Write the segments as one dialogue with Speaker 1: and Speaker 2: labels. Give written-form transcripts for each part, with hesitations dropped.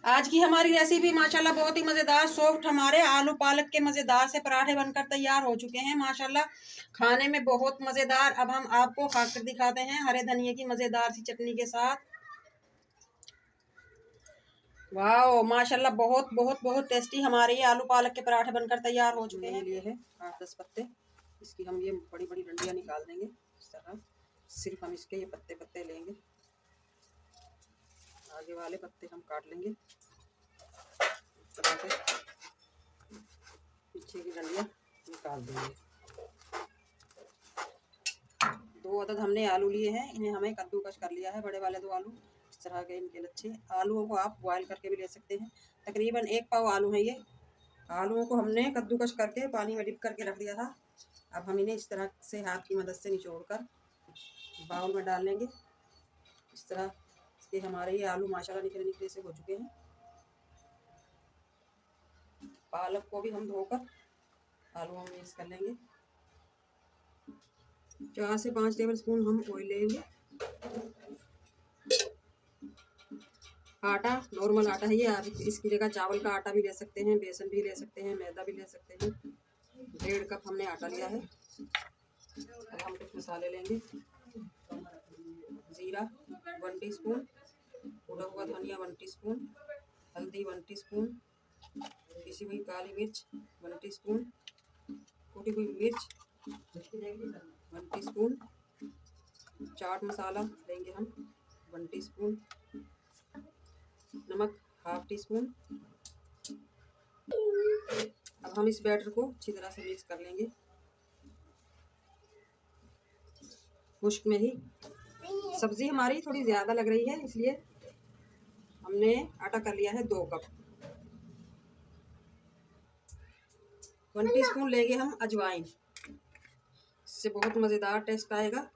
Speaker 1: आज की हमारी रेसिपी माशाल्लाह बहुत ही मज़ेदार सॉफ्ट हमारे आलू पालक के मज़ेदार से पराठे बनकर तैयार हो चुके हैं। माशाल्लाह खाने में बहुत मज़ेदार। अब हम आपको खाकर दिखाते हैं हरे धनिए की मज़ेदार सी चटनी के साथ। वाह माशाल्लाह बहुत बहुत बहुत टेस्टी हमारे ये आलू पालक के पराठे बनकर तैयार हो चुके हैं। लिए है 8-10 पत्ते, इसकी हम ये बड़ी बड़ी डंडियाँ निकाल देंगे इस तरह। सिर्फ हम इसके ये पत्ते पत्ते लेंगे, आगे वाले पत्ते हम काट लेंगे इस तरह से, पीछे की डंडियाँ निकाल देंगे। 2 अदद हमने आलू लिए हैं, इन्हें हमें कद्दूकस कर लिया है, बड़े वाले 2 आलू इस तरह के इनके लच्छे। आलूओं को आप बॉयल करके भी ले सकते हैं। तकरीबन 1 पाव आलू है ये। आलूओं को हमने कद्दूकस करके पानी में डिप करके रख दिया था। अब हम इन्हें इस तरह से हाथ की मदद से निचोड़कर बाउल में डाल लेंगे इस तरह से। हमारे ये आलू माशाल्लाह निकले निकले से हो चुके हैं। पालक को भी हम धोकर आलूओं में मिक्स कर लेंगे। 4 से 5 टेबल स्पून हम ऑयल लेंगे। आटा नॉर्मल आटा है ये, आप इसकी जगह चावल का आटा भी ले सकते हैं, बेसन भी ले सकते हैं, मैदा भी ले सकते हैं। 1.5 कप हमने आटा लिया है। अब हम कुछ मसाले लेंगे। जीरा 1 टीस्पून, कूटा हुआ धनिया 1 टीस्पून, हल्दी 1 टीस्पून, पिसी हुई काली मिर्च 1 टीस्पून, कुटी हुई मिर्च 1 टीस्पून, चाट मसाला लेंगे हम 1 टीस्पून, नमक 1/2 टीस्पून। अब हम इस बैटर को अच्छी तरह से मिक्स कर लेंगे। खुश्क में ही सब्जी हमारी थोड़ी ज़्यादा लग रही है, इसलिए हमने आटा कर लिया है 2 कप। 1 टीस्पून लेंगे हम अजवाइन, इससे बहुत मज़ेदार टेस्ट आएगा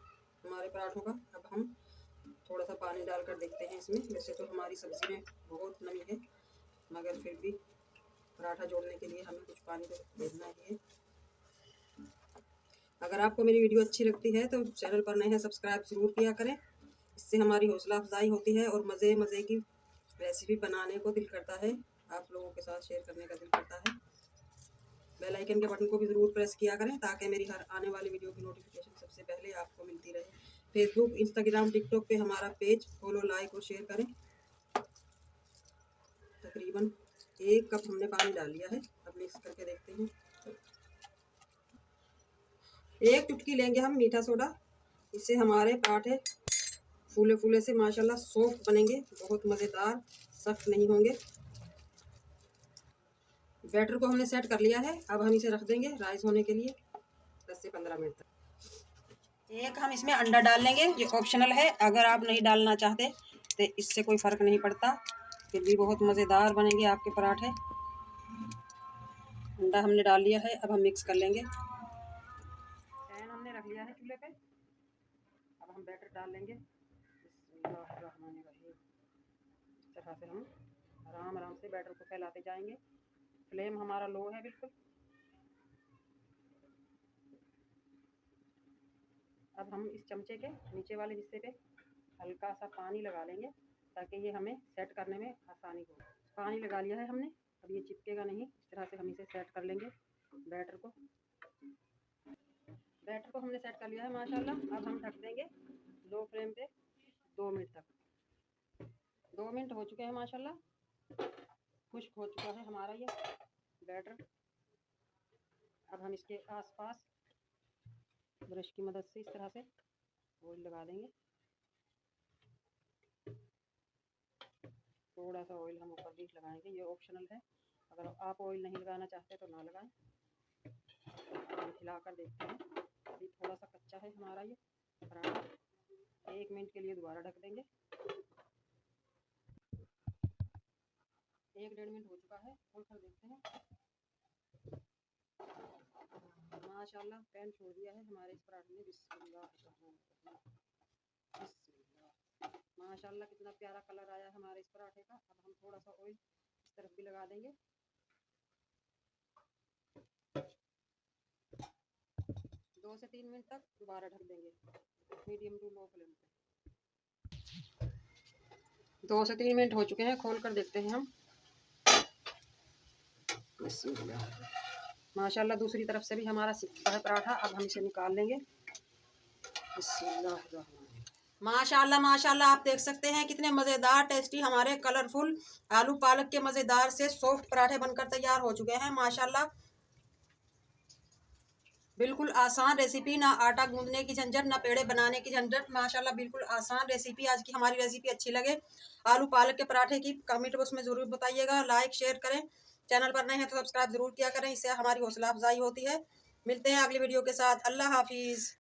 Speaker 1: हमारे पराठों का। अब हम थोड़ा सा पानी डालकर देखते हैं इसमें। वैसे तो हमारी सब्ज़ी में बहुत नमी है, मगर फिर भी पराठा जोड़ने के लिए हमें कुछ पानी तो देना ही है। अगर आपको मेरी वीडियो अच्छी लगती है तो चैनल पर नए हैं सब्सक्राइब ज़रूर किया करें, इससे हमारी हौसला अफजाई होती है और मज़े मज़े की रेसिपी बनाने को दिल करता है, आप लोगों के साथ शेयर करने का दिल करता है। बेल आइकन के बटन को भी ज़रूर प्रेस किया करें ताकि मेरी हर आने वाली वीडियो की नोटिफिकेशन सबसे पहले आपको मिलती रहे। फेसबुक, इंस्टाग्राम, टिकटॉक पे हमारा पेज फॉलो, लाइक और शेयर करें। तकरीबन 1 कप हमने पानी डाल लिया है। अब मिक्स करके देखते हैं। 1 चुटकी लेंगे हम मीठा सोडा, इससे हमारे पराठे फूले फूले से माशाल्लाह सॉफ्ट बनेंगे, बहुत मज़ेदार, सख्त नहीं होंगे। बैटर को हमने सेट कर लिया है। अब हम इसे रख देंगे राइस होने के लिए 10 से 15 मिनट तक। एक हम इसमें अंडा डाल लेंगे, ये ऑप्शनल है, अगर आप नहीं डालना चाहते तो इससे कोई फ़र्क नहीं पड़ता, फिर भी बहुत मज़ेदार बनेंगे आपके पराठे। अंडा हमने डाल लिया है। अब हम मिक्स कर लेंगे। पैन हमने रख लिया है चूल्हे पे। अब हम बैटर डाल लेंगे। इस तरह से हम आराम आराम से बैटर को फैलाते जाएंगे। फ्लेम हमारा लो है बिल्कुल। अब हम इस चमचे के नीचे वाले हिस्से पे हल्का सा पानी लगा लेंगे ताकि ये हमें सेट करने में आसानी हो। पानी लगा लिया है हमने, अब ये चिपकेगा नहीं। इस तरह से हम इसे सेट कर लेंगे बैटर को। बैटर को हमने सेट कर लिया है माशाल्लाह। अब हम ढक देंगे लो फ्लेम पे 2 मिनट तक। 2 मिनट हो चुके हैं माशाल्लाह, खुश्क हो चुका है हमारा ये बैटर। अब हम इसके आसपास ब्रश की मदद से इस तरह से ऑयल लगा देंगे। थोड़ा सा ऑयल हम ऊपर भी लगाएंगे, ये ऑप्शनल है, अगर आप ऑयल नहीं लगाना चाहते तो ना लगाएं। हम खिलाकर देखते हैं। अभी थोड़ा सा कच्चा है हमारा ये पराठा। 1 मिनट के लिए दोबारा ढक देंगे। 1-1.5 मिनट हो चुका है, खोल कर देखते हैं। माशाल्लाह पैन छोड़ दिया है हमारे इस पराठे ने। बिस्मिल्लाह, माशाल्लाह कितना प्यारा कलर आया हमारे इस पराठे का। अब हम थोड़ा सा ऑयल इस तरफ भी लगा देंगे। 2 से 3 मिनट तक दोबारा ढक देंगे मीडियम टू लो फ्लेम पे। 2 से 3 मिनट हो चुके हैं, खोल कर देखते हैं हम। माशाल्लाह दूसरी तरफ से भी हमारा सिकता है पराठा। अब हम इसे निकाल लेंगे। माशाल्लाह माशाल्लाह, आप देख सकते हैं कितने मज़ेदार टेस्टी हमारे कलरफुल आलू पालक के मज़ेदार से सॉफ्ट पराठे बनकर तैयार हो चुके हैं। माशाल्लाह बिल्कुल आसान रेसिपी, ना आटा गूंदने की झंझट, ना पेड़े बनाने की झंझट। माशाल्लाह बिल्कुल आसान रेसिपी। आज की हमारी रेसिपी अच्छी लगे आलू पालक के पराठे की, कमेंट बॉक्स में ज़रूर बताइएगा। लाइक शेयर करें, चैनल पर नए हैं तो सब्सक्राइब ज़रूर किया करें, इससे हमारी हौसला अफजाई होती है। मिलते हैं अगली वीडियो के साथ। अल्लाह हाफिज़।